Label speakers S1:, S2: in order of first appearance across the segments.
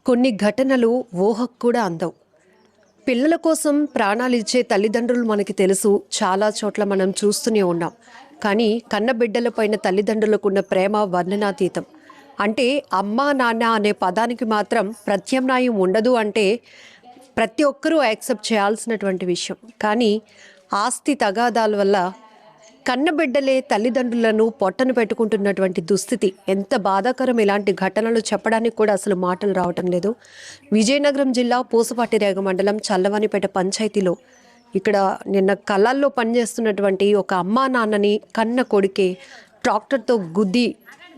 S1: కొన్ని ఘటనలు ఊహకు కూడా అందవు. పిల్లల కోసం ప్రాణాలు ఇచ్చే తల్లిదండ్రులు మనకి తెలుసు, చాలా చోట్ల మనం చూస్తూనే ఉన్నాం. కానీ కన్న బిడ్డలపైన తల్లిదండ్రులకున్న ప్రేమ వర్ణనాతీతం. అంటే అమ్మా నాన్న అనే పదానికి మాత్రం ప్రత్యామ్నాయం ఉండదు అంటే ప్రతి ఒక్కరూ యాక్సెప్ట్ చేయాల్సినటువంటి విషయం. కానీ ఆస్తి తగాదాల వల్ల కన్నబిడ్డలే తల్లిదండ్రులను పొట్టను పెట్టుకుంటున్నటువంటి దుస్థితి ఎంత బాధాకరం. ఇలాంటి ఘటనలు చెప్పడానికి కూడా అసలు మాటలు రావటం లేదు. విజయనగరం జిల్లా పూసపాటిరేగ మండలం చల్లవానిపేట పంచాయతీలో ఇక్కడ నిన్న కళ్ళల్లో పనిచేస్తున్నటువంటి ఒక అమ్మా నాన్నని కన్న కొడుకే ట్రాక్టర్తో గుద్ది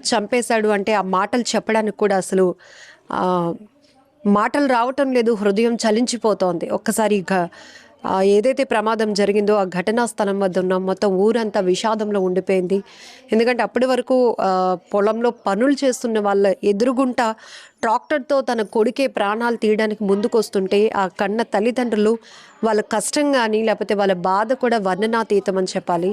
S1: చంపేశాడు అంటే ఆ మాటలు చెప్పడానికి కూడా అసలు మాటలు రావటం లేదు. హృదయం చలించిపోతోంది. ఒక్కసారి ఏదైతే ప్రమాదం జరిగిందో ఆ ఘటనా స్థలం వద్ద ఉన్న మొత్తం ఊరంతా విషాదంలో ఉండిపోయింది. ఎందుకంటే అప్పటి వరకు పొలంలో పనులు చేస్తున్న వాళ్ళ ఎదురుగుంట ట్రాక్టర్తో తన కొడుకే ప్రాణాలు తీయడానికి ముందుకు వస్తుంటే ఆ కన్న తల్లిదండ్రులు వాళ్ళ కష్టం కానీ లేకపోతే వాళ్ళ బాధ కూడా వర్ణనాతీతం అని చెప్పాలి.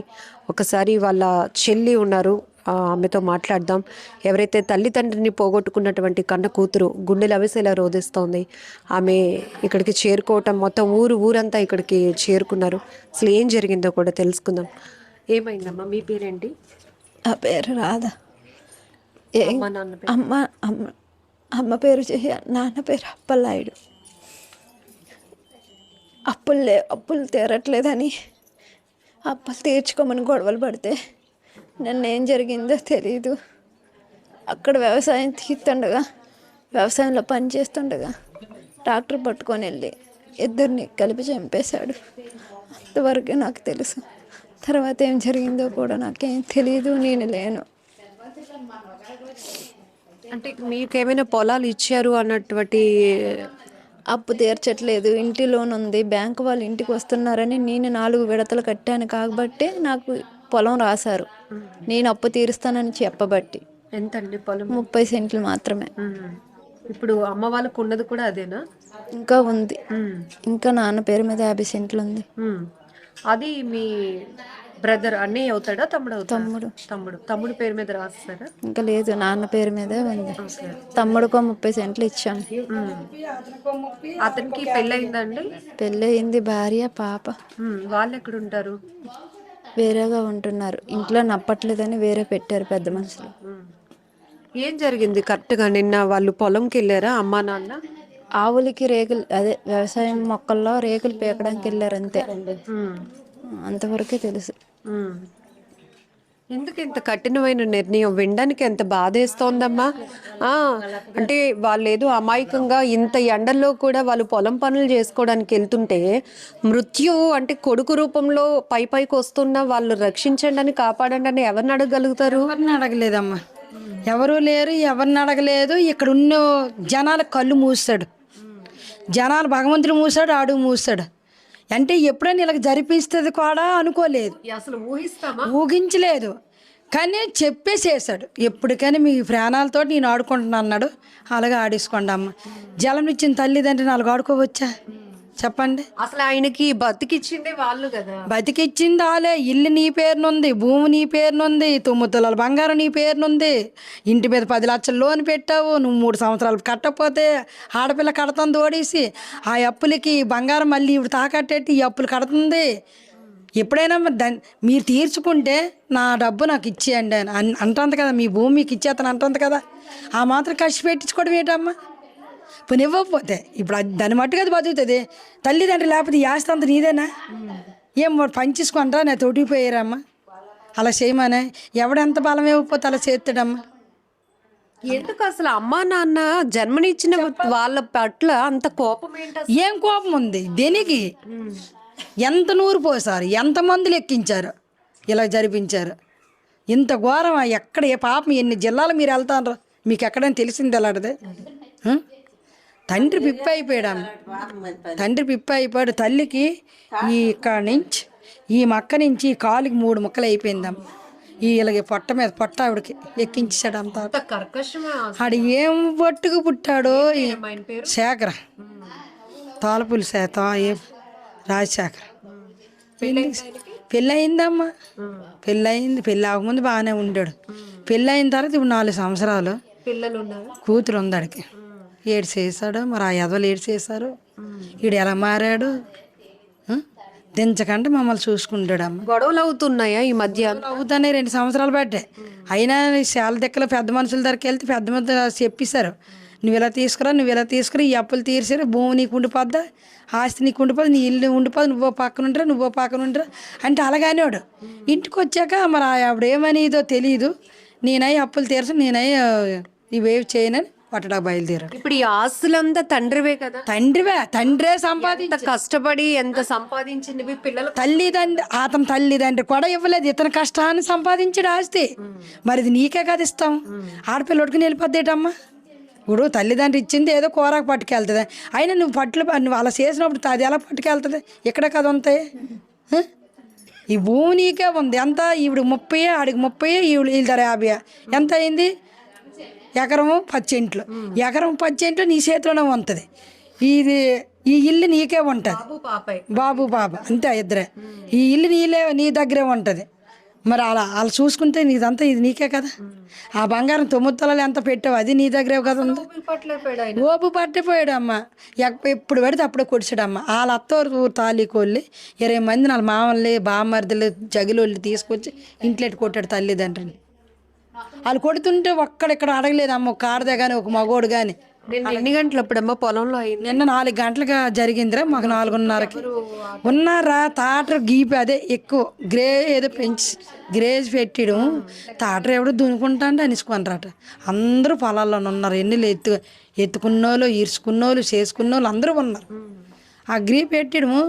S1: ఒకసారి వాళ్ళ చెల్లి ఉన్నారు, ఆమెతో మాట్లాడదాం. ఎవరైతే తల్లిదండ్రిని పోగొట్టుకున్నటువంటి కన్న కూతురు గుండెలు అవిసేలా రోధిస్తోంది. ఆమె ఇక్కడికి చేరుకోవటం, మొత్తం ఊరంతా ఇక్కడికి చేరుకున్నారు. అసలు ఏం జరిగిందో కూడా తెలుసుకుందాం. ఏమైందమ్మా? మీ పేరేంటి?
S2: ఆ పేరు రాధా.
S1: నాన్న
S2: అమ్మ పేరు చెయ్య, నాన్న పేరు అప్పలనాయుడు. అప్పులు తీరట్లేదని అప్పులు తీర్చుకోమని గొడవలు పడితే నన్ను ఏం జరిగిందో తెలీదు. అక్కడ వ్యవసాయం తీస్తుండగా, వ్యవసాయంలో పని చేస్తుండగా ట్రాక్టర్ పట్టుకొని వెళ్ళి ఇద్దరిని కలిపి చంపేశాడు. అంతవరకే నాకు తెలుసు. తర్వాత ఏం జరిగిందో కూడా నాకేం తెలియదు. నేను లేను.
S1: అంటే మీకేమైనా పొలాలు ఇచ్చారు అన్నటువంటి?
S2: అప్పు తీర్చట్లేదు, ఇంటి లోన్ ఉంది, బ్యాంకు వాళ్ళు ఇంటికి వస్తున్నారని నేను 4 విడతలు కట్టాను కాబట్టి నాకు పొలం రాశారు. నేను అప్పు తీరుస్తానని చెప్పబట్టి.
S1: ఎంతండి పొలం?
S2: 30 సెంట్లు మాత్రమే.
S1: ఇప్పుడు అమ్మ వాళ్ళకు ఉన్నది కూడా అదేనా?
S2: ఇంకా ఉంది. ఇంకా నాన్న పేరు మీద 50 సెంట్లు ఉంది.
S1: అది మీ బ్రదర్ అన్నయ్య అవుతాడా?
S2: తమ్ముడు.
S1: తమ్ముడు పేరు మీద రాస్తారా?
S2: ఇంకా లేదు, నాన్న పేరు మీదే ఉంది. తమ్ముడుకో 30 సెంట్లు ఇచ్చాను.
S1: అతనికి పెళ్ళయిందండి?
S2: పెళ్ళయింది, భార్య పాప.
S1: వాళ్ళు ఎక్కడ ఉంటారు?
S2: వేరేగా ఉంటున్నారు. ఇంట్లో నప్పట్లేదని వేరే పెట్టారు పెద్ద మనుషులు.
S1: ఏం జరిగింది కరెక్ట్గా? నిన్న వాళ్ళు పొలంకి వెళ్ళారా అమ్మా నాన్న?
S2: ఆవులకి రేకులు, అదే వ్యవసాయం మొక్కల్లో రేకులు పీకడానికి వెళ్ళారు అంతే. అంతవరకే తెలుసు.
S1: ఎందుకు ఇంత కఠినమైన నిర్ణయం? వినడానికి ఎంత బాధేస్తోందమ్మా. అంటే వాళ్ళు ఏదో అమాయకంగా ఇంత ఎండల్లో కూడా వాళ్ళు పొలం పనులు చేసుకోవడానికి వెళ్తుంటే మృత్యువు అంటే కొడుకు రూపంలో పైకి వస్తున్న వాళ్ళు రక్షించండి అని, కాపాడండి అని ఎవరిని అడగగలుగుతారు?
S3: ఎవరిని అడగలేదమ్మా, ఎవరు లేరు, ఎవరిని అడగలేదు. ఇక్కడ ఉన్న జనాల కళ్ళు మూసాడు, జనాలు భగవంతుడు మూసాడు, ఆడు మూసాడు. అంటే ఎప్పుడైనా ఇలా జరిపిస్తుంది కూడా అనుకోలేదు,
S1: అసలు
S3: ఊహించలేదు. కానీ చెప్పేసేసాడు, ఎప్పటికైనా మీ ప్రాణాలతో నేను ఆడుకుంటున్నా అన్నాడు. అలాగే ఆడేసుకోండి అమ్మ. జలం ఇచ్చిన తల్లిదండ్రిని అలాగ ఆడుకోవచ్చా చెప్పండి?
S1: అసలు ఆయనకి బతికిచ్చిందే వాళ్ళు కదా.
S3: బతికిచ్చింది వాళ్ళే. ఇల్లు నీ పేరునుంది, భూమి నీ పేరునుంది, 9 తులాల బంగారం నీ పేరునుంది, ఇంటి మీద 10 లక్షలు లోన్ పెట్టావు. నువ్వు 3 సంవత్సరాలు కట్టకపోతే ఆడపిల్ల కడుతుంది ఓడేసి. ఆ అప్పులకి బంగారం మళ్ళీ ఇప్పుడు తాకట్టేట్టి ఈ అప్పులు కడుతుంది. ఎప్పుడైనా మీరు తీర్చుకుంటే నా డబ్బు నాకు ఇచ్చేయండి అని అంటుంది కదా. మీ భూమి మీకు ఇచ్చేతను అంటుంది కదా. ఆ మాత్రం ఖర్చు పెట్టించుకోవడం ఏంటమ్మా? ఇప్పుడు ఇవ్వకపోతే ఇప్పుడు దాన్ని మట్టుకు అది బతుకుతుంది. తల్లిదండ్రులు లేకపోతే ఈ ఆస్తి అంత నీదేనా? ఏం పంచేసుకుంటారా? నేను తోటిపోయారమ్మా. అలా చేయమనే ఎవడెంత బలం ఇవ్వకపోతే అలా చేస్తాడమ్మా.
S1: ఎందుకు అసలు అమ్మా నాన్న జన్మనిచ్చిన వాళ్ళ పట్ల అంత కోపం ఏంటి?
S3: ఏం కోపం ఉంది దేనికి? ఎంత నూరు పోసారు, ఎంతమంది లెక్కించారు, ఇలా జరిపించారు. ఇంత ఘోరం ఎక్కడ? ఏ పాపం ఎన్ని జిల్లాలు మీరు వెళ్తారు? మీకు ఎక్కడైనా తెలిసింది ఎలాంటిది? తండ్రి పిప్పి అయిపోయాడు. తండ్రి పిప్పి అయిపోయాడు. తల్లికి ఇక్కడ నుంచి ఈ మక్క నుంచి కాలుకి 3 ముక్కలు అయిపోయిందమ్మ. ఇలాగే పొట్ట మీద పొట్ట ఆవిడకి ఎక్కించాడు. అంతా ఆడు ఏం పట్టుకు పుట్టాడో. శేఖర తాళపులు రాజశేఖర. పెళ్ళి అయిందమ్మా, పెళ్ళి అయింది. పెళ్ళి అవ్వకముందు బాగానే ఉండాడు. పెళ్ళి అయిన తర్వాత ఇప్పుడు 4 సంవత్సరాలు కూతురు ఉంది ఆడికి. ఏడు చేశాడు, మరి ఆ ఎదవలు ఏడు చేశారు, వీడు ఎలా మారాడు. ఆ? దించకంటే మమ్మల్ని చూసుకుంటాడమ్మ.
S1: గొడవలు అవుతున్నాయా ఈ మధ్య?
S3: అవుతానే 2 సంవత్సరాలు పట్టే. అయినా చాలా దిక్కలు పెద్ద మనుషుల దగ్గరికి వెళ్తే పెద్ద మంది చెప్పేశారు, నువ్వు ఇలా తీసుకురా, నువ్వు ఇలా తీసుకురా, ఈ అప్పులు తీర్చారు, భూమి నీకు ఉండిపోద్దా, ఆస్తి నీకు ఉండిపోదు, నీ ఇల్లు ఉండిపోదు, నువ్వో పక్కన ఉంటారా, నువ్వో పక్కన ఉంటారా అంటే అలాగనేవాడు. ఇంటికి వచ్చాక మరి ఆవిడ ఏమనిదో తెలియదు, నేనై అప్పులు తీర్చు, నేనై ఇవేవి చేయనని పట్టడా బయలుదేరాడు.
S1: ఇప్పుడు ఈ ఆస్తులంతా తండ్రివే కదా?
S3: తండ్రే సంపాదించి
S1: ఎంత కష్టపడి ఎంత సంపాదించింది పిల్లలు.
S3: తల్లిదండ్రి అతని తల్లిదండ్రి కూడా ఇవ్వలేదు, ఇతని కష్టాన్ని సంపాదించాడు ఆస్తి. మరి ఇది నీకే కదా ఇస్తాం, ఆడపిల్ల ఉడుకుని వెళ్ళిపోద్దేటమ్మా. ఇప్పుడు తల్లిదండ్రి ఇచ్చింది ఏదో కూరకు పట్టుకెళ్తుంది, అయినా నువ్వు అలా చేసినప్పుడు అది ఎలా పట్టుకెళ్తుంది, ఇక్కడ కదా ఉంటాయి. ఈ భూమి నీకే ఉంది, ఎంత ఈవిడ 30, ఆడికి 30, వీళ్ళ ధర 50, ఎంత అయింది? ఎకరము 10 సెంట్లు. ఎకరం 10 సెంట్లు నీ చేతిలోనే ఉంటుంది. ఈ ఇల్లు నీకే ఉంటుంది, బాబు పాప అంతే ఇద్దరే. ఈ ఇల్లు నీ దగ్గరే ఉంటుంది. మరి అలా చూసుకుంటే నీదంతా ఇది నీకే కదా. ఆ బంగారం 9 తులాలు ఎంత పెట్టావు, అది నీ దగ్గరే కదా ఉంది. ఓపు పట్టిపోయాడు అమ్మ, ఎప్పుడు పడితే అప్పుడే కొడిచాడమ్మ. వాళ్ళ అత్తోరు తాళీకోళ్ళి 20 మంది వాళ్ళ మామల్ని బామ్మర్దులు జగిలోళ్ళు తీసుకొచ్చి ఇంట్లో కొట్టాడు తల్లిదండ్రిని. వాళ్ళు కొడుతుంటే ఒక్కడెక్కడ అడగలేదమ్మ, ఒక ఆడదే కానీ ఒక మగోడు కానీ.
S1: ఎన్ని గంటలు అప్పుడమ్మా పొలంలో అయింది?
S3: నిన్న 4 గంటలుగా జరిగిందిరా, మాకు 4:30కి ఉన్నారా. తాటరు గీపి అదే ఎక్కువ ఏదో పెంచి గ్రేజ్ పెట్టడం, తాటరు ఎవడో దునుకుంటా అనేసుకున్నారట. అందరూ పొలాల్లోనే ఉన్నారు, ఎన్ని ఎత్తుకున్నోళ్ళు, ఈర్చుకున్నోళ్ళు, చేసుకున్నోళ్ళు అందరూ ఉన్నారు. ఆ గ్రీ పెట్టడము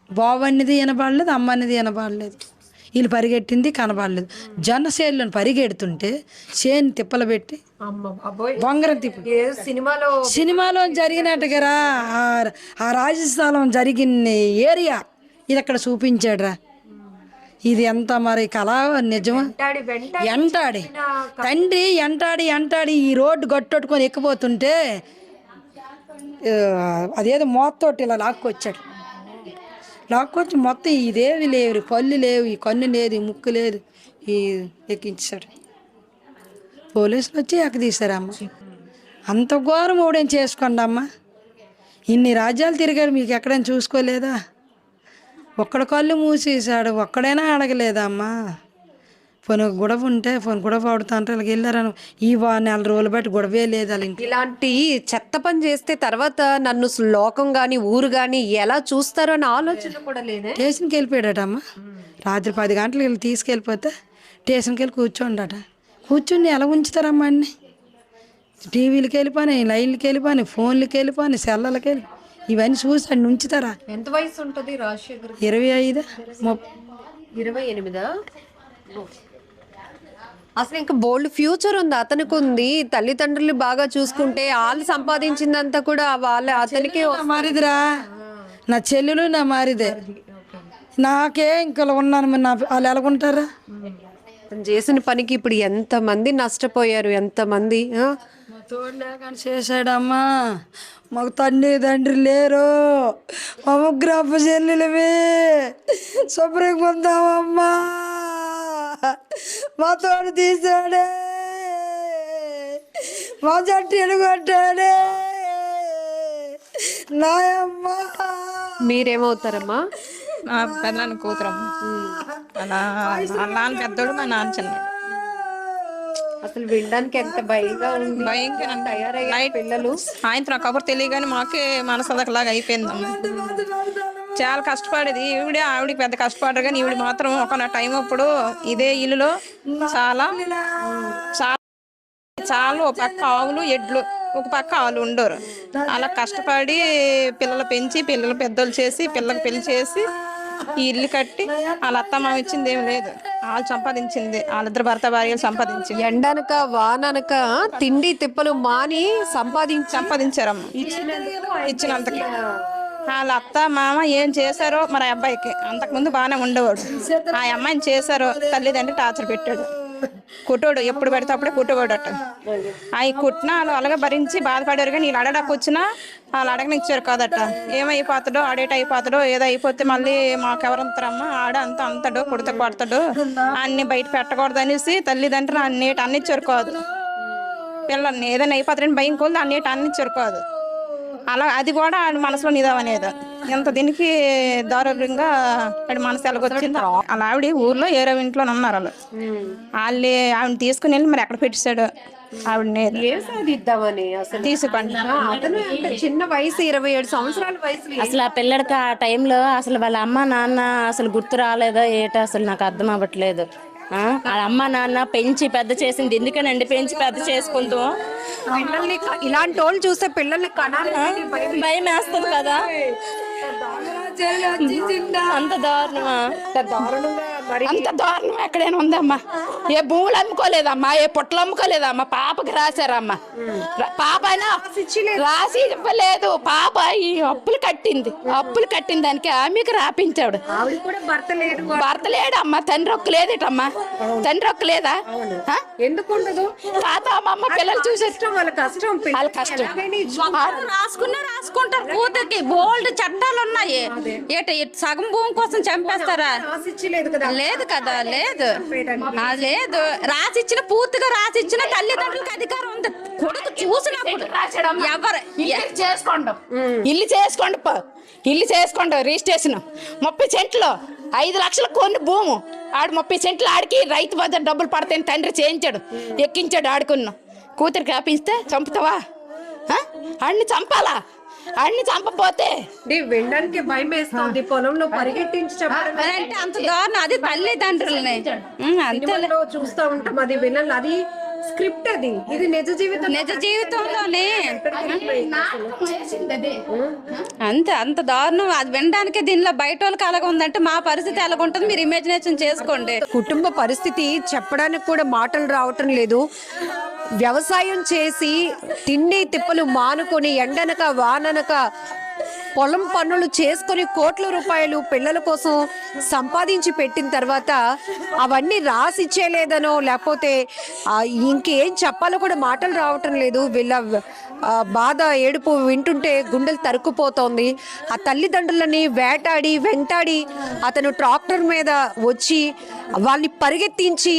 S3: బాబు అన్నది వినపడలేదు, అమ్మ అనేది వినపడలేదు. వీళ్ళు పరిగెట్టింది కనబడలేదు. జొన్న చేనులను పరిగెడుతుంటే చేను తిప్పలు పెట్టి బొంగరం సినిమాలో జరిగినట్టుగా ఆ రాజస్థానం జరిగిన ఏరియా ఇది అక్కడ చూపించాడురా. ఇది ఎంత మరి కళ నిజమా? ఎంటాడి తండ్రి ఎంటాడి ఈ రోడ్డు గట్టొట్టుకొని ఎక్కిపోతుంటే అదేదో మోత్తోటి ఇలా లాక్కొచ్చి మొత్తం ఇదేవి లేవు, పళ్ళు లేవు, ఈ కన్ను లేదు, ఈ ముక్కు లేదు, ఈ ఎక్కించాడు. పోలీసులు వచ్చి ఎక్కదీశారమ్మ. అంత ఘోరం ఓడేం చేసుకోండి అమ్మ. ఇన్ని రాజ్యాలు తిరిగాడు, మీకు ఎక్కడైనా చూసుకోలేదా? ఒక్కడ కళ్ళు మూసేసాడు, ఒక్కడైనా అడగలేదా అమ్మా? ఫోన్ గొడవ ఉంటే గొడవ ఆడుతా అంటే వాళ్ళకి వెళ్ళారని ఈ 4 రోజులు బట్టి గొడవే లేదు వాళ్ళ ఇంట్లో.
S1: ఇలాంటి చెత్త పని చేస్తే తర్వాత నన్ను లోకం గాని ఊరు గాని ఎలా చూస్తారో అని ఆలోచన కూడా లేదే.
S3: స్టేషన్కి వెళ్ళిపోయాడటమ్మ. రాత్రి 10 గంటలకు వీళ్ళు తీసుకెళ్ళిపోతే స్టేషన్కి వెళ్ళి కూర్చోండట. కూర్చుని ఎలా ఉంచుతారమ్మా అన్ని? టీవీలకి వెళ్ళిపోయి, లైన్లకి వెళ్ళిపోయి, ఫోన్లకి వెళ్ళిపోయి, సెల్లలకి వెళ్ళి ఇవన్నీ చూసి అన్ని ఉంచుతారా?
S1: ఎంత వయసు ఉంటుంది రాజశేఖర్?
S3: 25,
S1: 28. అసలు ఇంకా బోల్డ్ ఫ్యూచర్ ఉంది అతనికి, ఉంది. తల్లిదండ్రులు బాగా చూసుకుంటే వాళ్ళు సంపాదించిందంతా కూడా అతనికి
S3: మారిదిరా. నా చెల్లెలు నా మారిదే, నాకే ఇంకా ఉన్నాను. మరి వాళ్ళు ఎలాగుంటారా?
S1: తను చేసిన పనికి ఇప్పుడు ఎంతమంది నష్టపోయారు, ఎంతమంది.
S3: తోడలేకని చేశాడమ్మా. మాకు తండ్రి లేరు, మా ముగ్గురు అప్ప చెల్లెలమే శుభ్రంగా పొందామమ్మా. మా తోడు తీసాడే, మా జట్టు ఎలుగొట్టాడే నాయమ్మా.
S1: మీరేమవుతారమ్మా?
S4: మా పెద్దనాన్న కూతురమ్మ. అలా నాన్న పెద్దోడు, మా నాన్న చిన్నాడు.
S1: అసలు వినడానికి ఎంత భయంగా ఉంది.
S4: భయంకరం
S1: నైట్ పిల్లలు
S4: సాయంత్రం కబురు తెలియగానే మాకే మనసదకలాగా అయిపోయిందమ్మ. చాలా కష్టపడేది ఆవిడికి పెద్ద కష్టపడరు కానీ ఈవిడ మాత్రం ఒక టైం అప్పుడు ఇదే ఇల్లులో చాలా ఒక పక్క ఆవులు, ఎడ్లు, ఒక పక్క ఆవులు ఉండరు. అలా కష్టపడి పిల్లలు పెంచి, పిల్లలు పెద్దోళ్ళు చేసి, పిల్లలకు పెళ్లి చేసి ఈ ఇల్లు కట్టి వాళ్ళ అత్తమ్మ ఇచ్చింది ఏమి లేదు, వాళ్ళు సంపాదించింది, వాళ్ళిద్దరు భర్త భార్యలు సంపాదించింది.
S1: ఎండనక వాననక తిండి తిప్పలు మాని
S4: సంపాదించారమ్మ. ఇచ్చినంతకి వాళ్ళ అత్త మామ ఏం చేశారో మరి అబ్బాయికి. అంతకుముందు బాగానే ఉండేవాడు, ఆ అమ్మాయిని చేశారో తల్లిదండ్రి టార్చర్ పెట్టాడు. కుట్టోడు ఎప్పుడు పెడితే అప్పుడే కుట్టేవాడట. అవి కుట్టినా వాళ్ళు అలాగే భరించి బాధపడారు కానీ వీళ్ళు అడగడానికి వచ్చినా వాళ్ళు అడగనిచ్చారు కాదట. ఏమైపోతాడో, ఆడేట అయిపోతాడో, ఏదో అయిపోతే మళ్ళీ మాకెవరంతారమ్మా, ఆడ అంతడో కుడితే కొడతాడు, అన్ని బయట పెట్టకూడదు అనేసి తల్లిదండ్రులు అన్నిటి అన్నిచ్చారు కాదు. పిల్లల్ని ఏదైనా అయిపోతాడని భయం కోల్ది అన్నిటి అన్నిచ్చారు కాదు. అలా అది కూడా ఆడి మనసులో నిదామనేది. ఎంత దీనికి దారుణంగా ఆడి మనసు ఎలాగొచ్చింది. అలా ఆవిడ ఊర్లో ఏరో ఇంట్లో ఉన్నారు వాళ్ళు. ఆవిడని తీసుకుని వెళ్ళి మరి ఎక్కడ పెట్టేశాడు ఆవిడని
S1: ఏం సాధిద్దామని అసలు
S4: తీసుకోండి.
S1: అతను అంటే చిన్న వయసు 27 సంవత్సరాల వయసులో
S5: అసలు ఆ పిల్లడికి ఆ టైంలో అసలు వాళ్ళ అమ్మ నాన్న అసలు గుర్తు రాలేదో ఏటో అసలు నాకు అర్థం అవ్వట్లేదు. వాళ్ళ అమ్మ నాన్న పెంచి పెద్ద చేసింది ఎందుకనండి, పెంచి పెద్ద చేసుకుంటూ
S1: పిల్లల్ని ఇలాంటి వాళ్ళు చూస్తే పిల్లల్ని కనాలి
S5: భయం వేస్తుంది కదా. అంత దారుణమా?
S1: దారుణంగా మరి
S6: అంత దారుణం ఎక్కడైనా ఉందమ్మా. ఏ భూములు అమ్ముకోలేదమ్మా, ఏ పొట్లు అమ్ముకోలేదమ్మా. పాపకి రాశారమ్మా. పాప అయినా రాసి ఇవ్వలేదు. పాప ఈ అప్పులు కట్టిన దానికి ఆమెకి రాపించాడు.
S1: ఆవిడ కూడా భర్త లేదు.
S6: భర్త లేడమ్మా, తండ్రి ఒక్క లేదేటమ్మా. తండ్రి ఒక్క లేదా?
S1: ఎందుకు ఉండదు?
S6: తాత అమ్మమ్మ పిల్లలు చూసే
S1: వాళ్ళ కష్టం
S6: వాళ్ళ కష్టం.
S7: రాసుకుంటారు. కూతురికి బోల్డ్ చట్టాలు ఉన్నాయి. సగం భూమి కోసం చంపేస్తారా?
S1: రాసిచ్చలేదు కదా.
S7: లేదు కదా, లేదు లేదు. రాసిచ్చిన పూర్తిగా రాసిచ్చిన తల్లిదండ్రులకు అధికారం ఉంది. కొడుకు చూసినప్పుడు ఎవరు
S6: ఇల్లు చేసుకోండి రిజిస్ట్రేషన్ 30 సెంట్లు 5 లక్షల కొన్ని భూము. ఆడు 30 సెంట్లు ఆడికి రైతు బజార్ డబ్బులు పడతాయని తండ్రి చేయించాడు, ఎక్కించాడు. ఆడుకున్నాం కూతురికి ఆపింస్తే చంపుతావా? ఆడిని చంపాలా? ఆడిని చంపపోతే
S1: వినడానికి భయం వేస్తుంది. పొలంలో పరిగెట్టించి చెప్పడం
S7: అంటే అంత దారుణం. అది తల్లిదండ్రులని అంతే
S1: చూస్తూ ఉంటాం. అది వినాలి. అది స్క్రిప్ట్. అది ఇది నిజ
S7: జీవితంలోనే అంత దారుణం. అది వినడానికే దీనిలో బయట వాళ్ళకి అలాగ ఉందంటే మా పరిస్థితి ఎలాగ ఉంటుంది మీరు ఇమాజినేషన్ చేసుకోండి.
S1: కుటుంబ పరిస్థితి చెప్పడానికి కూడా మాటలు రావటం లేదు. వ్యవసాయం చేసి తిండి తిప్పలు మానుకొని ఎండనక వాననక పొలం పనులు చేసుకొని కోట్ల రూపాయలు పిల్లల కోసం సంపాదించి పెట్టిన తర్వాత అవన్నీ రాసిచ్చేలేదనో లేకపోతే ఇంకేం చెప్పాలో కూడా మాటలు రావటం లేదు. వీళ్ళ బాధ ఏడుపు వింటుంటే గుండెలు తరుక్కుపోతోంది. ఆ తల్లిదండ్రులని వెంటాడి అతను ట్రాక్టర్ మీద వచ్చి వాళ్ళని పరిగెత్తించి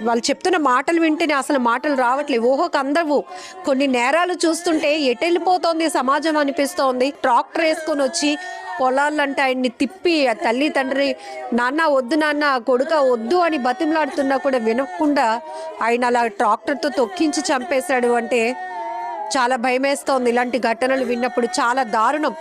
S1: వాళ్ళు చెప్తున్న మాటలు వింటేనే అసలు మాటలు రావట్లేదు. ఓహోకి అందవు. కొన్ని నేరాలు చూస్తుంటే ఎటెళ్ళిపోతోంది సమాజం అనిపిస్తోంది. ట్రాక్టర్ వేసుకొని వచ్చి పొలాలంటే ఆయన్ని తిప్పి తల్లి తండ్రి నాన్న వద్దు, నాన్న కొడుక వద్దు అని బతిమలాడుతున్నా కూడా వినకుండా ఆయన అలా ట్రాక్టర్తో తొక్కించి చంపేశాడు అంటే చాలా భయమేస్తోంది. ఇలాంటి ఘటనలు విన్నప్పుడు చాలా దారుణం.